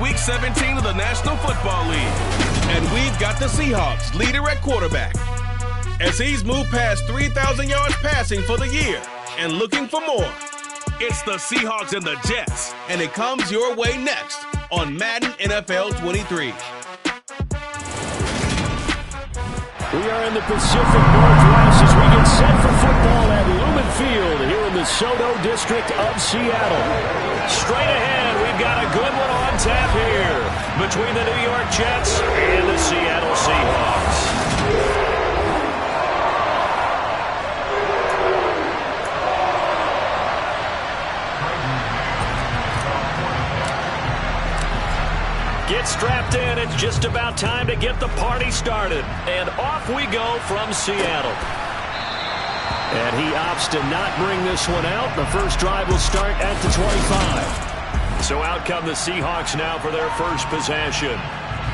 Week 17 of the National Football League. And we've got the Seahawks leader at quarterback, as he's moved past 3,000 yards passing for the year and looking for more. It's the Seahawks and the Jets, and it comes your way next on Madden NFL 23. We are in the Pacific Northwest as we get set for football at Lumen Field here in the SoDo district of Seattle. Straight ahead, we've got a good one on tap here between the New York Jets and the Seattle Seahawks. Get strapped in. It's just about time to get the party started. And off we go from Seattle. And he opts to not bring this one out. The first drive will start at the 25. So out come the Seahawks now for their first possession.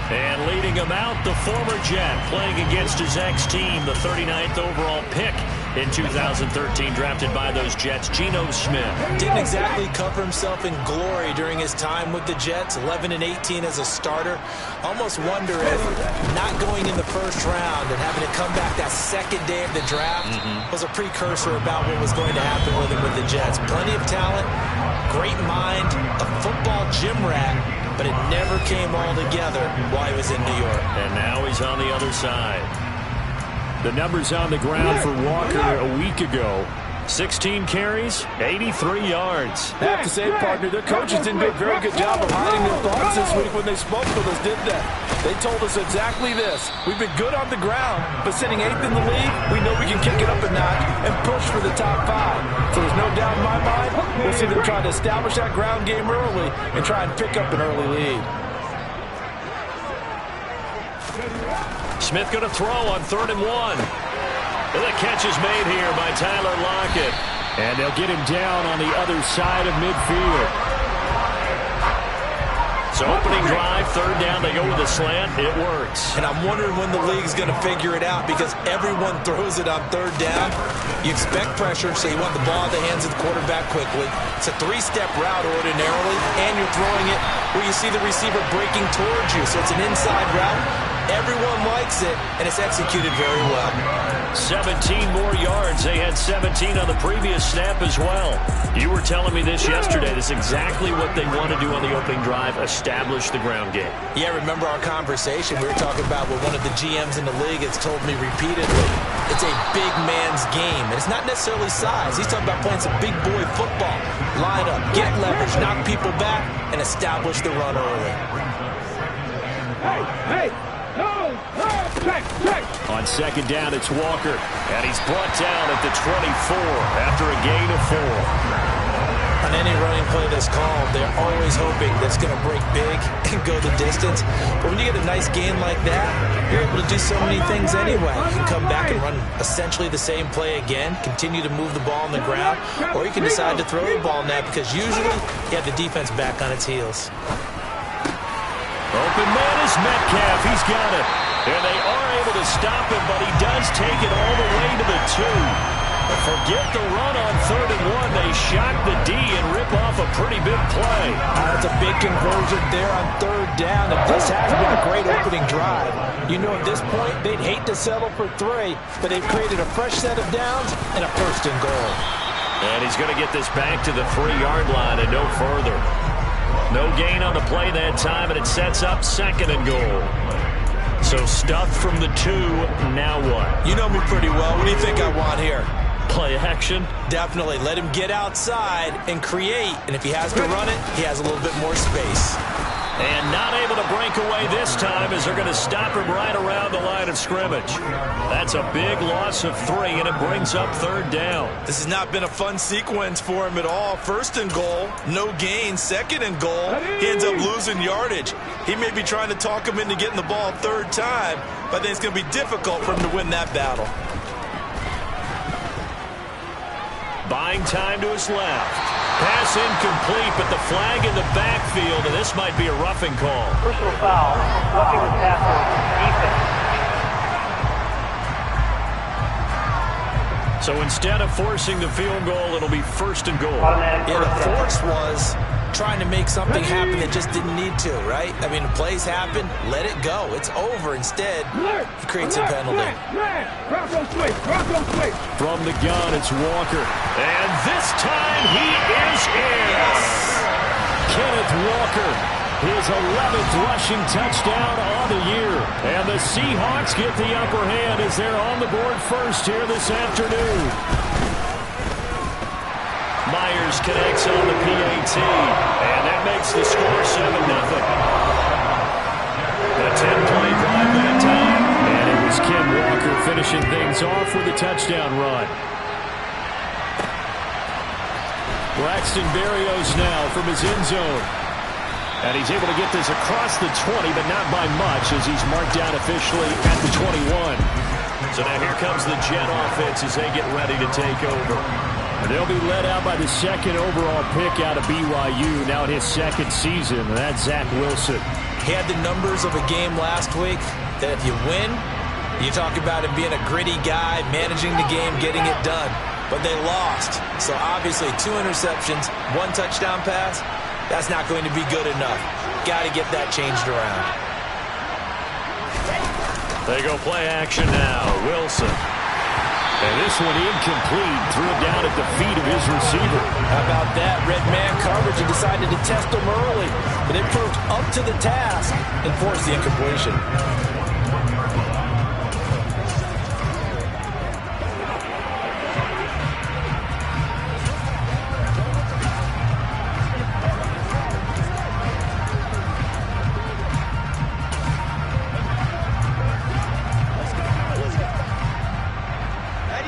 And leading him out, the former Jet, playing against his ex-team, the 39th overall pick in 2013, drafted by those Jets, Geno Smith. Didn't exactly cover himself in glory during his time with the Jets, 11-18 as a starter. Almost wonder if not going in the first round and having to come back that second day of the draft was a precursor about what was going to happen with him with the Jets. Plenty of talent, great mind, a football gym rat, but it never came all together while he was in New York. And now he's on the other side. The numbers on the ground for Walker a week ago. 16 carries, 83 yards. I have to say, partner, their coaches didn't do a very good job of hiding their thoughts this week when they spoke with us, did they? They told us exactly this. We've been good on the ground, but sitting 8th in the league, we know we can kick it up a notch and push for the top 5. So there's no doubt in my mind, we'll see them try to establish that ground game early and try and pick up an early lead. Smith going to throw on 3rd and 1. And the catch is made here by Tyler Lockett. And they'll get him down on the other side of midfield. So opening drive, 3rd down, they go with a slant. It works. And I'm wondering when the league's going to figure it out, because everyone throws it on 3rd down. You expect pressure, so you want the ball in the hands of the quarterback quickly. It's a 3-step route ordinarily, and you're throwing it where you see the receiver breaking towards you. So it's an inside route. Everyone likes it, and it's executed very well. 17 more yards. They had 17 on the previous snap as well. You were telling me this yesterday. This is exactly what they want to do on the opening drive, establish the ground game. Yeah, remember our conversation. We were talking about what one of the GMs in the league has told me repeatedly. It's a big man's game, and it's not necessarily size. He's talking about playing some big boy football. Line up, get leverage, knock people back, and establish the run early. Hey! On 2nd down, it's Walker. And he's brought down at the 24 after a gain of 4. On any running play that's called, they're always hoping that's going to break big and go the distance. But when you get a nice gain like that, you're able to do so many things anyway. You can come back and run essentially the same play again, continue to move the ball on the ground, or you can decide to throw the ball now, because usually you have the defense back on its heels. Open man is Metcalf. He's got it. And they are able to stop him, but he does take it all the way to the 2. Forget the run on 3rd and 1. They shock the D and rip off a pretty big play. That's a big conversion there on 3rd down. And this has been a great opening drive. You know, at this point, they'd hate to settle for 3, but they've created a fresh set of downs and a 1st and goal. And he's going to get this back to the 3-yard line and no further. No gain on the play that time, and it sets up 2nd and goal. So stuffed from the 2, now what? You know me pretty well. What do you think I want here? Play action? Definitely. Let him get outside and create. And if he has to run it, he has a little bit more space. And not able to break away this time, as they're going to stop him right around the line of scrimmage. That's a big loss of 3, and it brings up 3rd down. This has not been a fun sequence for him at all. 1st and goal, no gain. 2nd and goal, he ends up losing yardage. He may be trying to talk him into getting the ball 3rd time, but I think it's going to be difficult for him to win that battle. Buying time to his left. Pass incomplete, but the flag in the backfield, and this might be a roughing call. Personal foul, roughing the passer, defense. So instead of forcing the field goal, it'll be 1st and goal. Yeah, the force was trying to make something happen that just didn't need to, right? I mean, plays happen, let it go. It's over. Instead, he creates a penalty. From the gun, it's Walker. And this time he is in. Yes. Kenneth Walker, his 11th rushing touchdown on the year. And the Seahawks get the upper hand as they're on the board first here this afternoon. Myers connects on the PAT, and that makes the score 7-0. A 10-play drive that time, and it was Ken Walker finishing things off with a touchdown run. Braxton Berrios now from his end zone. And he's able to get this across the 20, but not by much as he's marked down officially at the 21. So now here comes the Jet offense as they get ready to take over. And they'll be led out by the second overall pick out of BYU, now in his second season, and that's Zach Wilson. He had the numbers of a game last week that if you win, you talk about him being a gritty guy, managing the game, getting it done. But they lost. So obviously 2 interceptions, 1 touchdown pass, that's not going to be good enough. Got to get that changed around. They go play action now. Wilson. And this one incomplete. Threw it down at the feet of his receiver. How about that? Red man coverage and decided to test him early. But they proved up to the task and forced the incompletion.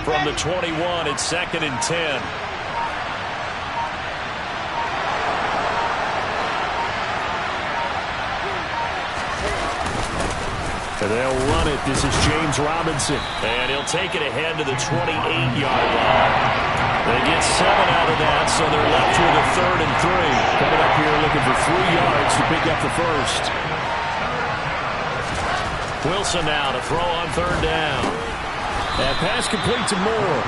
From the 21, it's 2nd and 10. And they'll run it. This is James Robinson. And he'll take it ahead to the 28-yard line. They get 7 out of that, so they're left with a 3rd and 3. Coming up here looking for 3 yards to pick up the first. Wilson now to throw on 3rd down. That pass complete to Moore.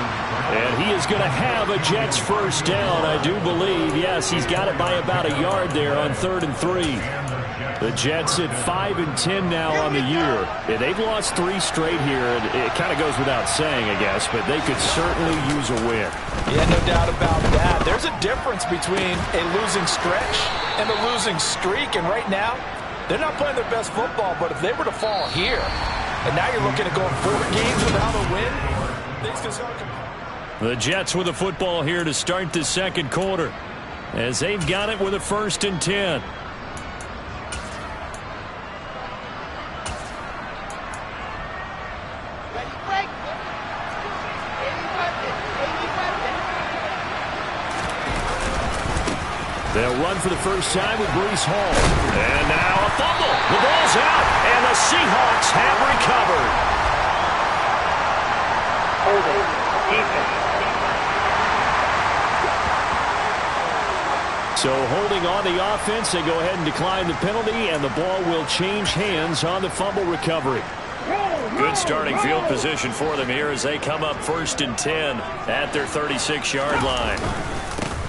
And he is going to have a Jets first down, I do believe. Yes, he's got it by about a yard there on 3rd and 3. The Jets at 5 and 10 now on the year. Yeah, they've lost 3 straight here. And it kind of goes without saying, I guess, but they could certainly use a win. Yeah, no doubt about that. There's a difference between a losing stretch and a losing streak. And right now, they're not playing their best football, but if they were to fall here, and now you're looking at going 4 games without a win, things can start. The Jets with the football here to start the second quarter, as they've got it with a 1st and 10. They'll run for the first time with Breece Hall. And now a fumble. The ball's out, and the Seahawks have recovered. Holding. Defense. So holding on the offense, they go ahead and decline the penalty, and the ball will change hands on the fumble recovery. Good starting field position for them here as they come up 1st and 10 at their 36-yard line.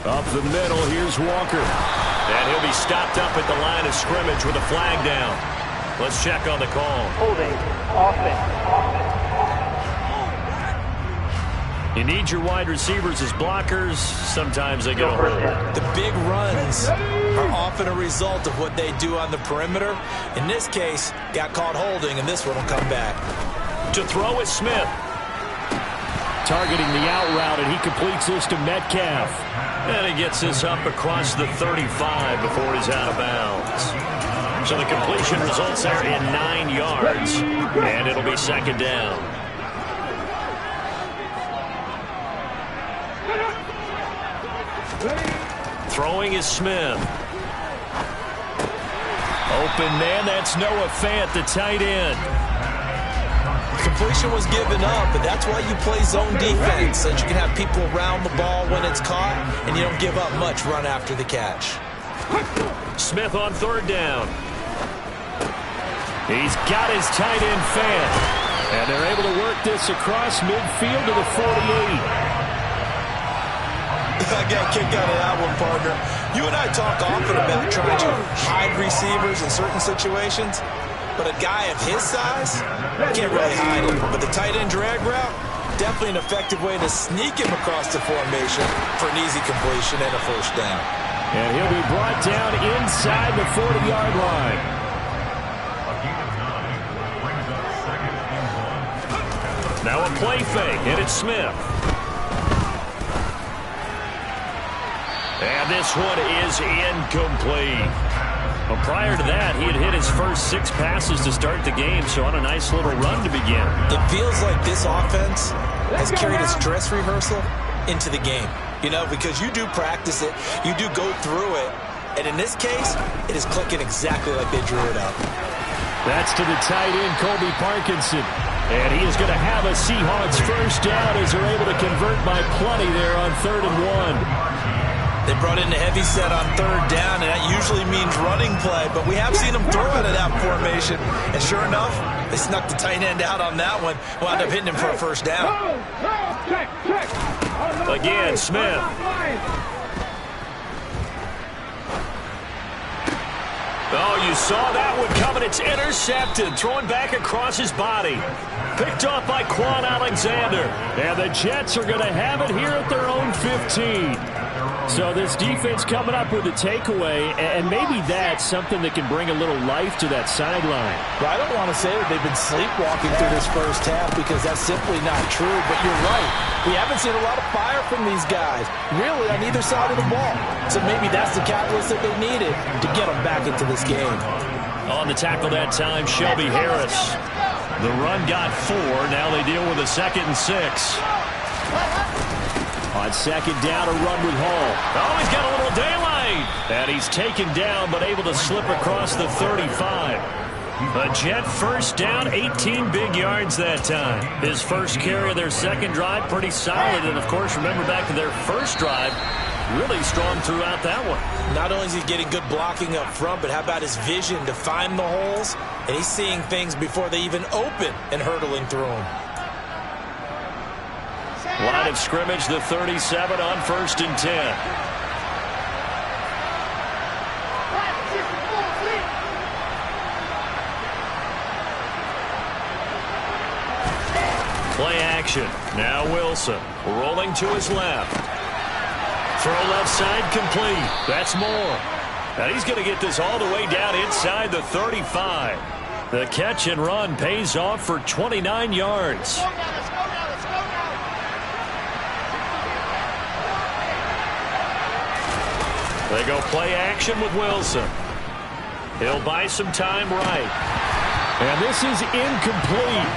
Up the middle, here's Walker. And he'll be stopped up at the line of scrimmage with a flag down. Let's check on the call. Holding. Offense. You need your wide receivers as blockers. Sometimes they get a hold. The big runs are often a result of what they do on the perimeter. In this case, got caught holding, and this one will come back. To throw is Smith. Targeting the out route, and he completes this to Metcalf. And he gets this up across the 35 before he's out of bounds. So the completion results there in 9 yards, and it'll be 2nd down. Throwing is Smith. Open man, that's Noah Fant, the tight end. Completion was given up, but that's why you play zone defense, so that you can have people around the ball when it's caught, and you don't give up much run after the catch. Smith on 3rd down. He's got his tight end Fant, and they're able to work this across midfield to the 48. again kick out of that one, partner. You and I talk often about trying to hide receivers in certain situations, but a guy of his size can't really hide him. But the tight end drag route, definitely an effective way to sneak him across the formation for an easy completion and a first down. And he'll be brought down inside the 40-yard line. Now a play fake, and it's Smith. And this one is incomplete. Well, prior to that, he had hit his first 6 passes to start the game, so on a nice little run to begin. It feels like this offense has carried its dress rehearsal into the game. You know, because you do practice it, you do go through it, and in this case, it is clicking exactly like they drew it up. That's to the tight end, Colby Parkinson. And he is going to have a Seahawks first down as they're able to convert by plenty there on 3rd and 1. They brought in the heavy set on 3rd down, and that usually means running play, but we have seen them throw out of that formation. And sure enough, they snuck the tight end out on that one, wound up hitting him for a first down. Again, Smith. Oh, you saw that one coming. It's intercepted. Throwing back across his body. Picked off by Quan Alexander. And the Jets are going to have it here at their own 15. So this defense coming up with a takeaway, and maybe that's something that can bring a little life to that sideline. Well, I don't want to say that they've been sleepwalking through this first half because that's simply not true, but you're right. We haven't seen a lot of fire from these guys, really, on either side of the ball. So maybe that's the catalyst that they needed to get them back into this game. On the tackle that time, Shelby Harris. The run got 4. Now they deal with a 2nd and 6. On 2nd down, a run with Hall. Oh, he's got a little daylight. And he's taken down, but able to slip across the 35. A Jet first down, 18 big yards that time. His first carry of their 2nd drive, pretty solid. And, of course, remember back to their first drive, really strong throughout that one. Not only is he getting good blocking up front, but how about his vision to find the holes? And he's seeing things before they even open and hurtling through them. Line of scrimmage, the 37 on 1st and 10. Play action. Now Wilson rolling to his left. Throw left side complete. That's Moore. And he's going to get this all the way down inside the 35. The catch and run pays off for 29 yards. They go play action with Wilson. He'll buy some time right. And this is incomplete.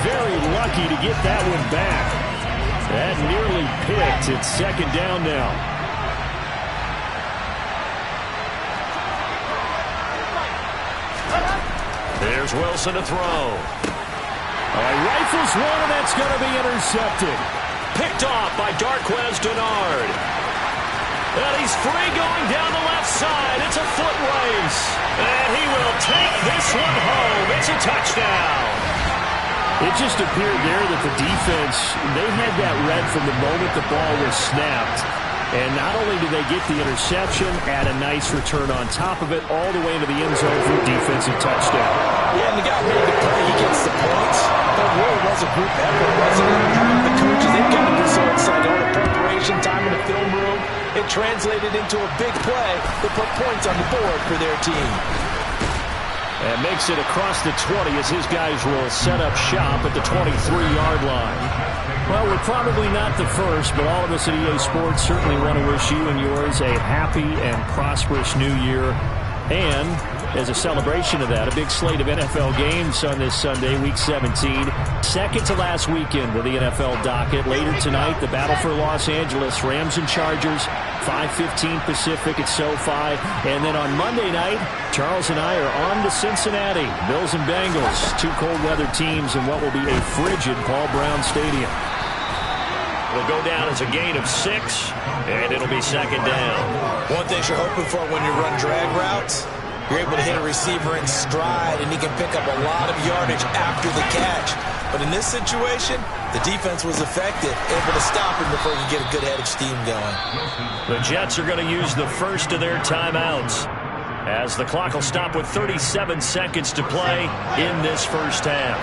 Very lucky to get that one back. That nearly picked. It's 2nd down now. There's Wilson to throw. Rifles one, and that's going to be intercepted. Picked off by Darqueze Dennard. And he's free going down the left side. It's a foot race. And he will take this one home. It's a touchdown. It just appeared there that the defense, they had that read from the moment the ball was snapped. And not only did they get the interception, add a nice return on top of it, all the way into the end zone for a defensive touchdown. Yeah, and the guy made the play. He gets the points. That really was a group effort, wasn't it? Having the coaches, they've got to be so excited. All the preparation time in the film room, it translated into a big play that put points on the board for their team. And makes it across the 20 as his guys will set up shop at the 23-yard line. Well, we're probably not the first, but all of us at EA Sports certainly want to wish you and yours a happy and prosperous new year. And as a celebration of that, a big slate of NFL games on this Sunday, Week 17. Second to last weekend with the NFL docket. Later tonight, the battle for Los Angeles, Rams and Chargers, 5:15 Pacific at SoFi. And then on Monday night, Charles and I are on to Cincinnati. Bills and Bengals, 2 cold weather teams in what will be a frigid Paul Brown Stadium. It'll go down as a gain of 6, and it'll be 2nd down. One thing you're hoping for when you run drag routes, You're able to hit a receiver in stride, and he can pick up a lot of yardage after the catch. But in this situation, the defense was effective, able to stop him before he could get a good head of steam going. The Jets are going to use the first of their timeouts, as the clock will stop with 37 seconds to play in this first half.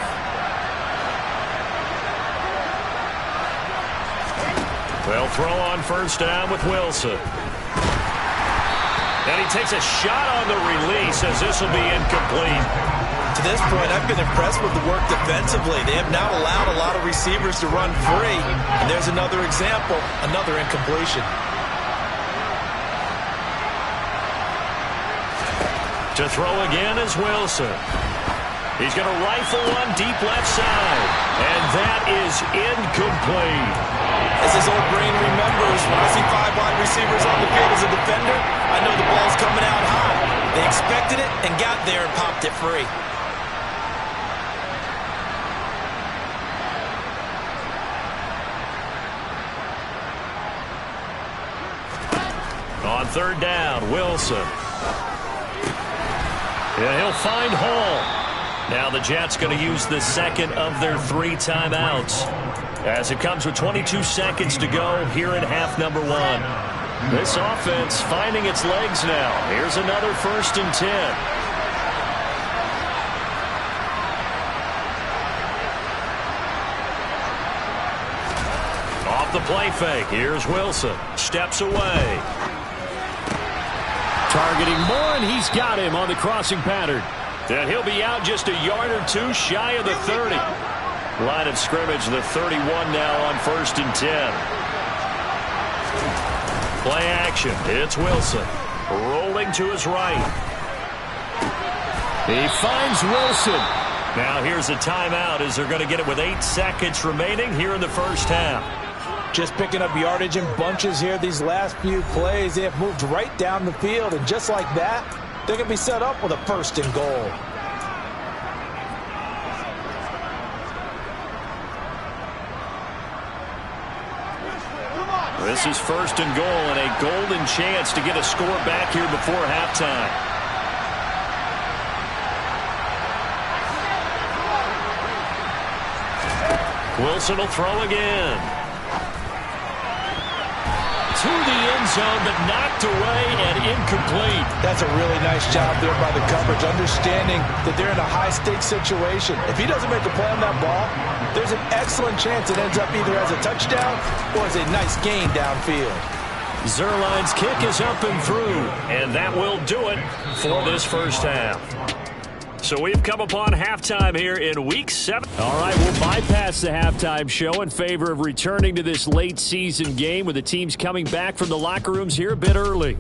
They'll throw on first down with Wilson. And he takes a shot on the release, as this will be incomplete. To this point, I've been impressed with the work defensively. They have now allowed a lot of receivers to run free. And there's another example, another incompletion. To throw again is Wilson. He's going to rifle one deep left side. And that is incomplete. As his old brain remembers, when I see 5 wide receivers on the field as a defender, I know the ball's coming out high. They expected it and got there and popped it free. On third down, Wilson. Yeah, he'll find Hall. Now the Jets going to use the second of their 3 timeouts, as it comes with 22 seconds to go here in half number 1. This offense finding its legs now. Here's another 1st and 10. Off the play fake. Here's Wilson. Steps away. Targeting Moore, and he's got him on the crossing pattern. And he'll be out just a yard or 2 shy of the 30. Line of scrimmage, the 31 now on 1st and 10. Play action. It's Wilson. Rolling to his right. He finds Wilson. Now here's a timeout, as they're going to get it with 8 seconds remaining here in the first half. Just picking up yardage in bunches here these last few plays. They have moved right down the field, and just like that, they're going to be set up with a 1st and goal. This is 1st and goal, and a golden chance to get a score back here before halftime. Wilson will throw again. To the end zone, but knocked away and incomplete. That's a really nice job there by the coverage, understanding that they're in a high-stakes situation. If he doesn't make a play on that ball, there's an excellent chance it ends up either as a touchdown or as a nice gain downfield. Zuerlein's kick is up and through, and that will do it for this first half. So we've come upon halftime here in Week 7. All right, we'll bypass the halftime show in favor of returning to this late season game, with the teams coming back from the locker rooms here a bit early.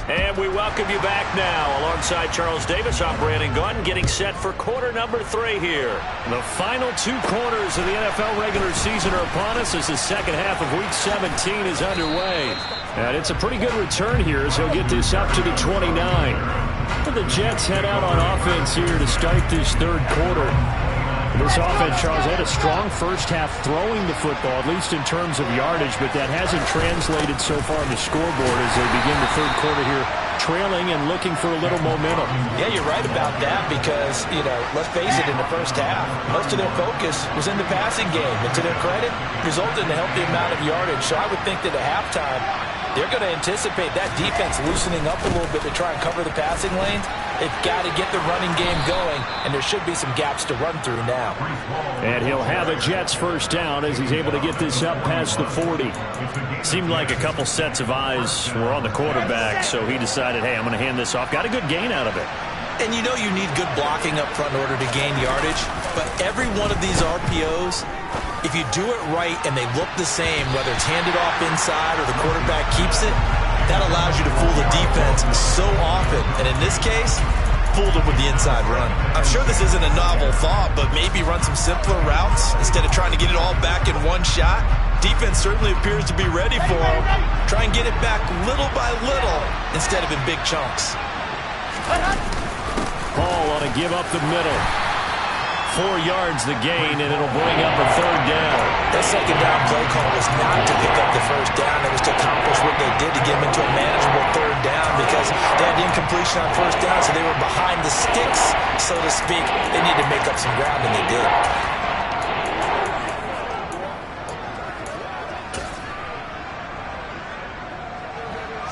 And we welcome you back now. Alongside Charles Davis, I'm Brandon Gaudin, getting set for quarter number 3 here. The final 2 quarters of the NFL regular season are upon us as the second half of Week 17 is underway. And it's a pretty good return here as he'll get this up to the 29. The Jets head out on offense here to start this third quarter. This offense, Charles, had a strong first half throwing the football, at least in terms of yardage, but that hasn't translated so far on the scoreboard as they begin the third quarter here, trailing and looking for a little momentum. Yeah, you're right about that because, let's face it, in the first half, most of their focus was in the passing game. And to their credit, resulted in a healthy amount of yardage. So I would think that at halftime, they're going to anticipate that defense loosening up a little bit to try and cover the passing lanes. They've got to get the running game going, and there should be some gaps to run through now. And he'll have a Jets first down as he's able to get this up past the 40. Seemed like a couple sets of eyes were on the quarterback, so he decided, hey, I'm going to hand this off. Got a good gain out of it. And you know you need good blocking up front in order to gain yardage, but every one of these RPOs, if you do it right and they look the same, whether it's handed off inside or the quarterback keeps it, that allows you to fool the defense so often. And in this case, fooled them with the inside run. I'm sure this isn't a novel thought, but maybe run some simpler routes instead of trying to get it all back in one shot. Defense certainly appears to be ready for them. Try and get it back little by little instead of in big chunks. Paul on a give up the middle. 4 yards the gain, and it'll bring up a third down. That second down play call was not to pick up the first down. It was to accomplish what they did to get them into a manageable third down because they had incompletion on first down, so they were behind the sticks, so to speak. They needed to make up some ground, and they did.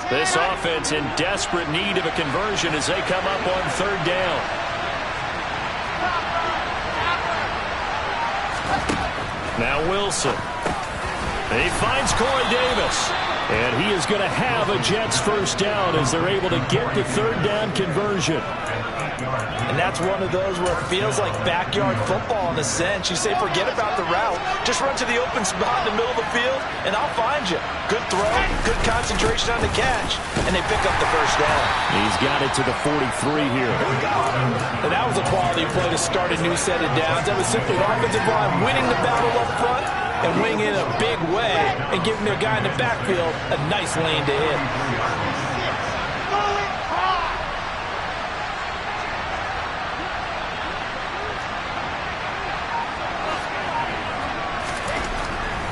This offense in desperate need of a conversion as they come up on third down. Now Wilson. He finds Corey Davis. And he is going to have a Jets first down as they're able to get the third down conversion. And that's one of those where it feels like backyard football in a sense. You say forget about the route. Just run to the open spot in the middle of the field, and I'll find you. Good throw, good concentration on the catch, and they pick up the first down. He's got it to the 43 here. And that was a quality play to start a new set of downs. That was simply an offensive line winning the battle up front and winning it in a big way and giving their guy in the backfield a nice lane to hit.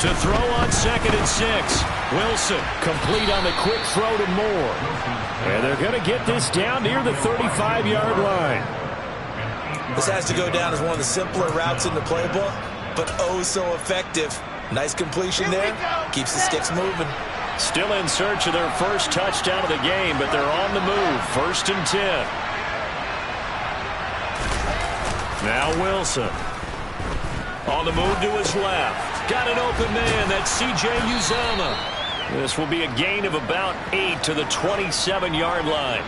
To throw on 2nd and 6. Wilson complete on the quick throw to Moore. And they're going to get this down near the 35-yard line. This has to go down as one of the simpler routes in the playbook, but oh so effective. Nice completion there. Keeps the sticks moving. Still in search of their first touchdown of the game, but they're on the move. 1st and 10. Now Wilson. On the move to his left. Got an open man. That's C.J. Uzomah. This will be a gain of about 8 to the 27-yard line.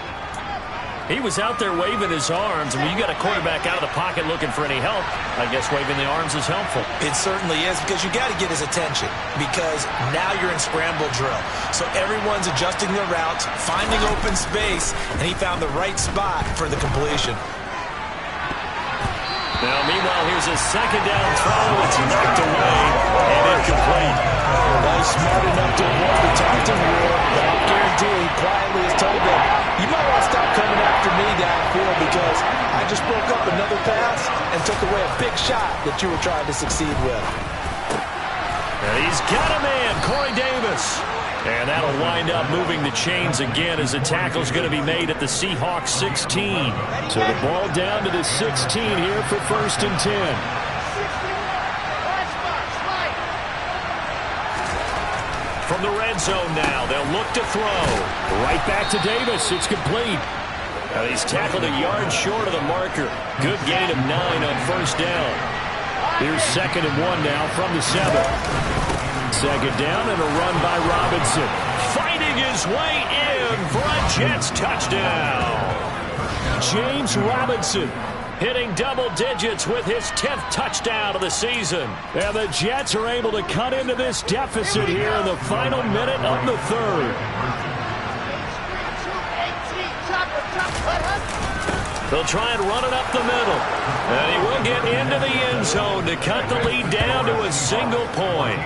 He was out there waving his arms. I mean, you got a quarterback out of the pocket looking for any help. I guess waving the arms is helpful. It certainly is, because you got to get his attention, because now you're in scramble drill. So everyone's adjusting their routes, finding open space, and he found the right spot for the completion. Now, meanwhile, here's a 2nd down throw. It's knocked away and incomplete. Well, he's smart enough to avoid the taunting rule, but I'll guarantee he quietly has told them, you might want to stop coming after me downfield because I just broke up another pass and took away a big shot that you were trying to succeed with. And he's got a man, Corey Davis. And that'll wind up moving the chains again as the tackle's going to be made at the Seahawks 16. So the ball down to the 16 here for 1st and 10. From the red zone now, they'll look to throw. Right back to Davis. It's complete. Now he's tackled a yard short of the marker. Good gain of 9 on 1st down. Here's 2nd and 1 now from the 7. 2nd down and a run by Robinson. Fighting his way in for a Jets touchdown. James Robinson hitting double digits with his 10th touchdown of the season. And the Jets are able to cut into this deficit here in the final minute of the 3rd. They'll try and run it up the middle. And he will get into the end zone to cut the lead down to a single point.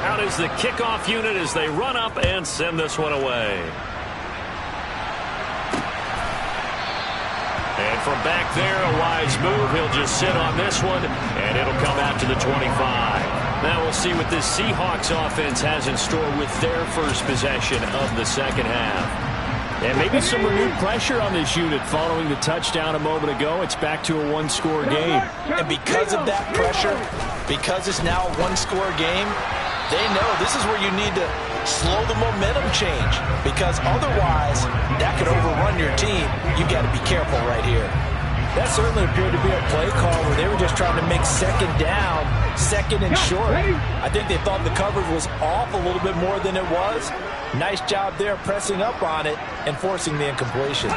Out is the kickoff unit as they run up and send this one away. And from back there, a wise move. He'll just sit on this one, and it'll come out to the 25. Now we'll see what this Seahawks offense has in store with their first possession of the 2nd half. And maybe some renewed pressure on this unit following the touchdown a moment ago. It's back to a one-score game. And because of that pressure, because it's now a one-score game, they know this is where you need to slow the momentum change, because otherwise that could overrun your team. You got to be careful right here. That certainly appeared to be a play call where they were just trying to make 2nd down, 2nd and short. I think they thought the coverage was off a little bit more than it was. Nice job there pressing up on it and forcing the incompletion.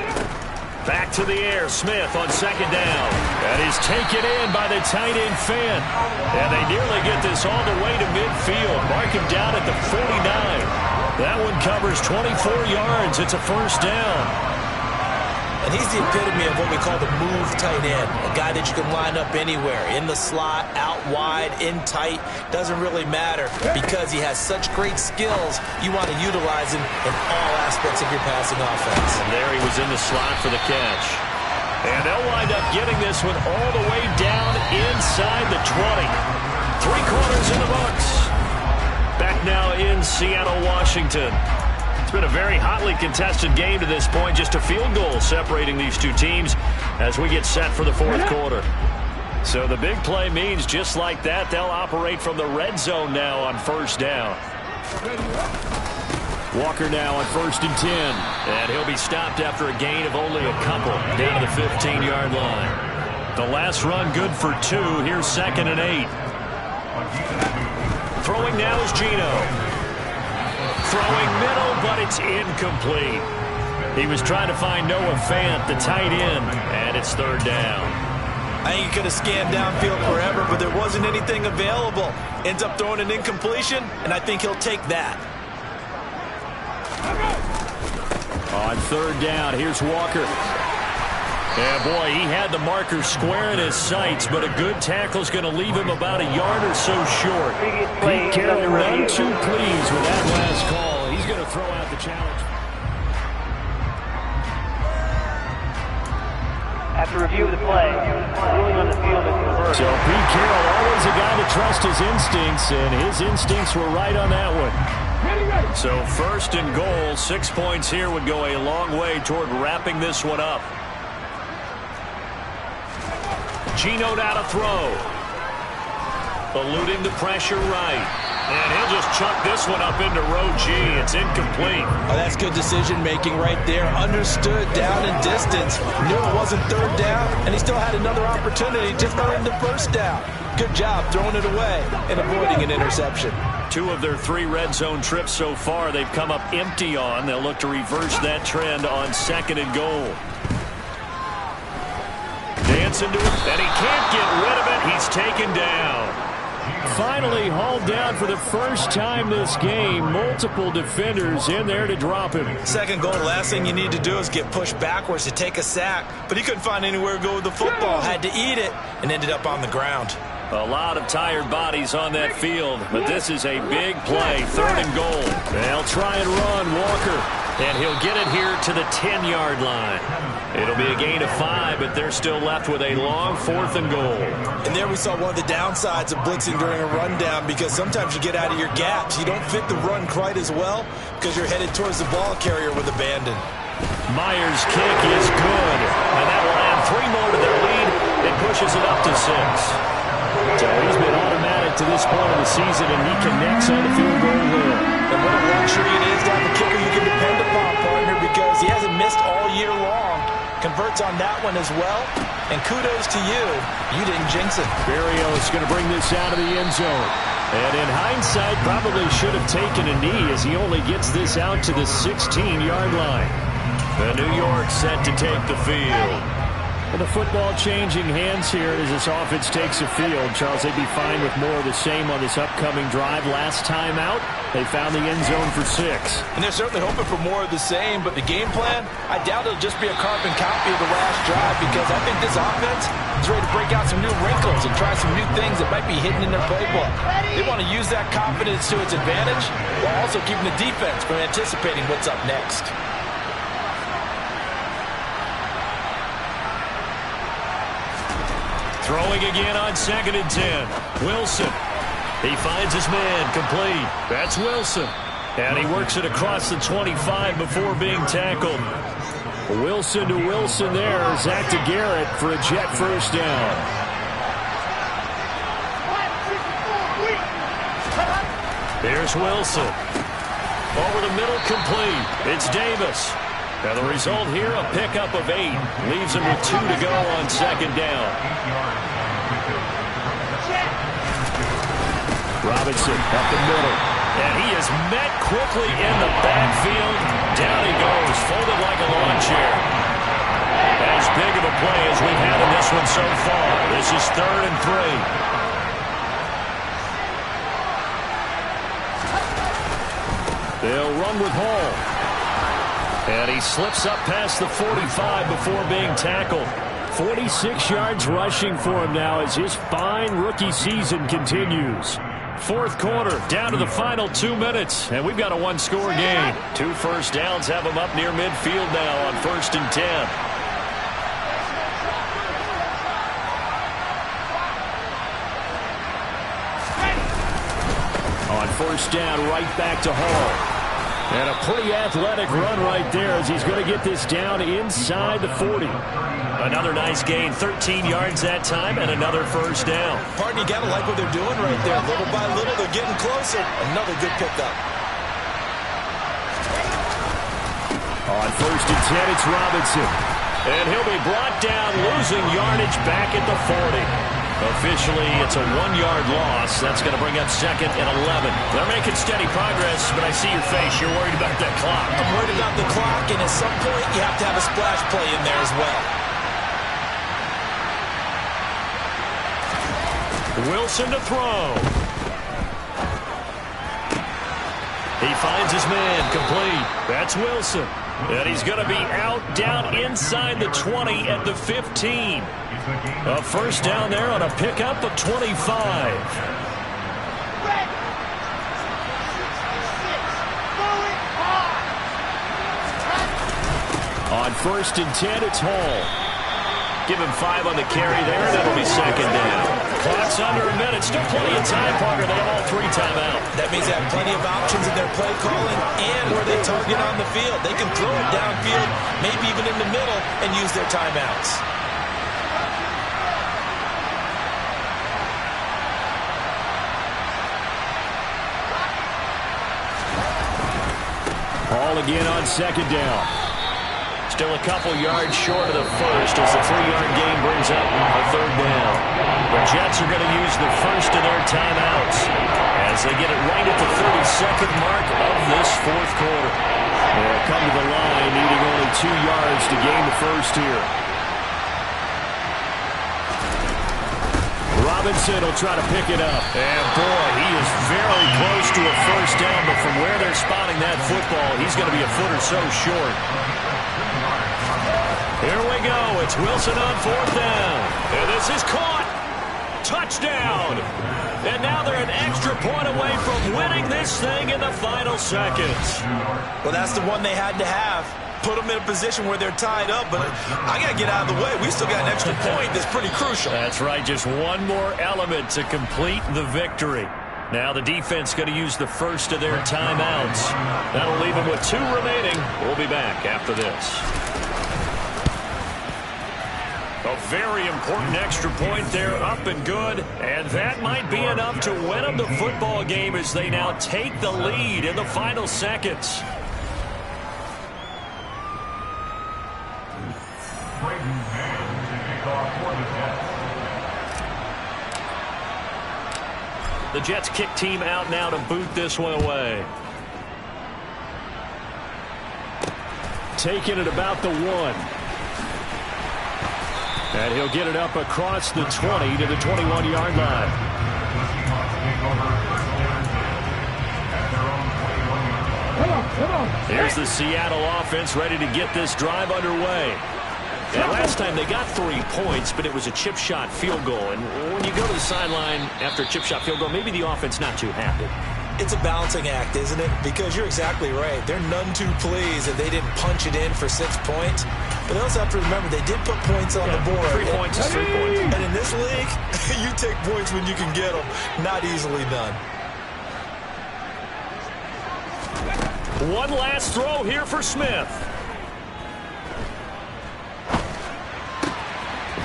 Back to the air, Smith on 2nd down. That is taken in by the tight end Fant. And they nearly get this all the way to midfield. Mark him down at the 49. That one covers 24 yards. It's a 1st down. And he's the epitome of what we call the move tight end. A guy that you can line up anywhere. In the slot, out wide, in tight. Doesn't really matter because he has such great skills. You want to utilize him in all aspects of your passing offense. And there he was in the slot for the catch. And they'll wind up getting this one all the way down inside the 20. 3 quarters in the books. now in Seattle, Washington. It's been a very hotly contested game to this point. Just a field goal separating these two teams as we get set for the fourth quarter. So the big play means just like that, they'll operate from the red zone now on first down. Walker now on 1st and 10. And he'll be stopped after a gain of only a couple down to the 15-yard line. The last run good for 2. Here's 2nd and 8. Throwing now is Geno. Throwing middle, but it's incomplete. He was trying to find Noah Fant, the tight end, and it's 3rd down. I think he could have scanned downfield forever, but there wasn't anything available. Ends up throwing an incompletion, and I think he'll take that. On 3rd down, here's Walker. Yeah, boy, he had the marker square in his sights, but a good tackle is going to leave him about a yard or so short. Pete Carroll none too pleased with that last call. He's going to throw out the challenge. After review of the play, ruling on the field is reversed. So Pete Carroll, always a guy to trust his instincts, and his instincts were right on that one. So 1st and goal, 6 points here would go a long way toward wrapping this one up. Geno now to throw. Eluding the pressure right. And he'll just chuck this one up into row G. It's incomplete. Oh, that's good decision-making right there. Understood down and distance. Knew it wasn't 3rd down, and he still had another opportunity to throw in the 1st down. Good job throwing it away and avoiding an interception. 2 of their 3 red zone trips so far they've come up empty on. They'll look to reverse that trend on 2nd and goal. Dancing to it, and he can't get rid of it. He's taken down. Finally hauled down for the first time this game. Multiple defenders in there to drop him. 2nd goal, last thing you need to do is get pushed backwards to take a sack. But he couldn't find anywhere to go with the football. Had to eat it and ended up on the ground. A lot of tired bodies on that field, but this is a big play, 3rd and goal. They'll try and run Walker, and he'll get it here to the 10-yard line. It'll be a gain of 5, but they're still left with a long 4th and goal. And there we saw one of the downsides of blitzing during a rundown, because sometimes you get out of your gaps. You don't fit the run quite as well because you're headed towards the ball carrier with abandon. Myers' kick is good, and that will add 3 more to their lead. It pushes it up to 6. So he's been automatic to this point of the season, and he connects on the field goal there. And what a luxury it is to have a kicker you can depend upon, partner, because he hasn't missed all year long. Converts on that one as well. And kudos to you. You didn't jinx it. Berrios is going to bring this out of the end zone. And in hindsight, probably should have taken a knee as he only gets this out to the 16-yard line. The New York set to take the field. And the football changing hands here as this offense takes the field. Charles, they'd be fine with more of the same on this upcoming drive. Last time out, they found the end zone for 6. And they're certainly hoping for more of the same, but the game plan, I doubt it'll just be a carbon copy of the last drive, because I think this offense is ready to break out some new wrinkles and try some new things that might be hidden in their playbook. They want to use that confidence to its advantage while also keeping the defense from anticipating what's up next. Throwing again on 2nd and 10. Wilson. He finds his man complete. That's Wilson. And he works it across the 25 before being tackled. Wilson to Wilson there. Zach to Garrett for a jet 1st down. Here's Wilson. Over the middle, complete. It's Davis. And the result here, a pickup of 8. Leaves him with 2 to go on 2nd down. Robinson up the middle. And he is met quickly in the backfield. Down he goes, folded like a lawn chair. As big of a play as we've had in this one so far. This is 3rd and 3. They'll run with Hall. And he slips up past the 45 before being tackled. 46 yards rushing for him now as his fine rookie season continues. 4th quarter, down to the final 2 minutes, and we've got a 1-score game. 2 first downs have him up near midfield now on 1st and 10. On first down right back to Hall. And a pretty athletic run right there as he's going to get this down inside the 40. Another nice gain, 13 yards that time, and another first down. Pardon, you got to like what they're doing right there. Little by little, they're getting closer. Another good pickup. On first and 10, it's Robinson. And he'll be brought down, losing yardage back at the 40. Officially, it's a 1-yard loss. That's going to bring up second and 11. They're making steady progress, but I see your face. You're worried about that clock. I'm worried about the clock, and at some point, you have to have a splash play in there as well. Wilson to throw. He finds his man, complete. That's Wilson. And he's going to be out down inside the 20 at the 15. A first down there on a pickup of 25. On first and 10, it's Hall. Give him 5 on the carry there, and that'll be second down. Clock's under a minute. Still plenty of time, Parker. They have all 3 timeouts. That means they have plenty of options in their play calling and where they target on the field. They can throw it downfield, maybe even in the middle, and use their timeouts. Hall again on second down. Still a couple yards short of the first as the 3-yard gain brings up a third down. The Jets are going to use the first of their timeouts as they get it right at the 32nd mark of this fourth quarter. They'll come to the line needing only 2 yards to gain the first here. Robinson will try to pick it up. And boy, he is very close to a first down, but from where they're spotting that football, he's going to be a foot or so short. Here we go. It's Wilson on fourth down. And this is caught. Touchdown. And now they're an extra point away from winning this thing in the final seconds. Well, that's the one they had to have. Put them in a position where they're tied up, but I got to get out of the way. We still got an extra point that's pretty crucial. That's right. Just one more element to complete the victory. Now the defense going to use the first of their timeouts. That'll leave them with 2 remaining. We'll be back after this. A very important extra point there, up and good. And that might be enough to win them the football game as they now take the lead in the final seconds. The Jets kick team out now to boot this one away. Taking it about the 1. And he'll get it up across the 20 to the 21-yard line. Here's the Seattle offense ready to get this drive underway. And last time they got 3 points, but it was a chip shot field goal. And when you go to the sideline after a chip shot field goal, maybe the offense not too happy. It's a balancing act, isn't it? Because you're exactly right. They're none too pleased that they didn't punch it in for 6 points. But they also have to remember they did put points on the board. 3 points is 3 points. And in this league, you take points when you can get them. Not easily done. One last throw here for Smith.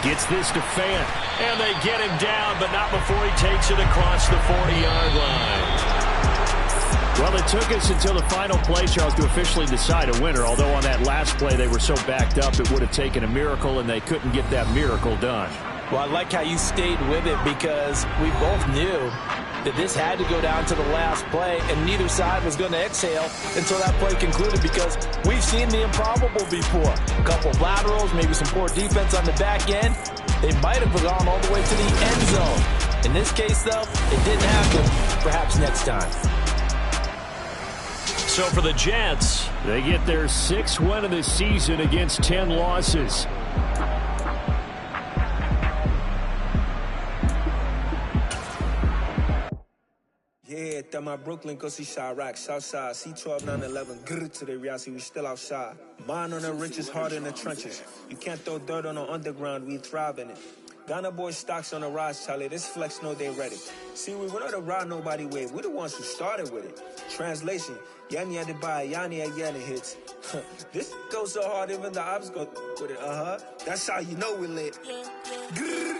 Gets this to Fant. And they get him down, but not before he takes it across the 40-yard line. Well, it took us until the final play, Charles, to officially decide a winner. Although on that last play they were so backed up it would have taken a miracle, and they couldn't get that miracle done. Well, I like how you stayed with it because we both knew that this had to go down to the last play, and neither side was going to exhale until that play concluded because we've seen the improbable before. A couple of laterals, maybe some poor defense on the back end. They might have gone all the way to the end zone. In this case, though, it didn't happen. Perhaps next time. So for the Jets, they get their 6th win of the season against 10 losses. Yeah, that my Brooklyn, go see Chirac, Southside, C12, 911, grrr to the reality, we still outside. Mine on the riches, hard in the trenches. You can't throw dirt on the underground, we thrive in it. Ghana boy stocks on the rise, Charlie. This flex know they ready. See, we not the ride nobody wave. We the ones who started with it. Translation, Yanni had to buy, Yanni again it hits. This goes so hard, even the ops go with it. That's how you know we lit. Grrr.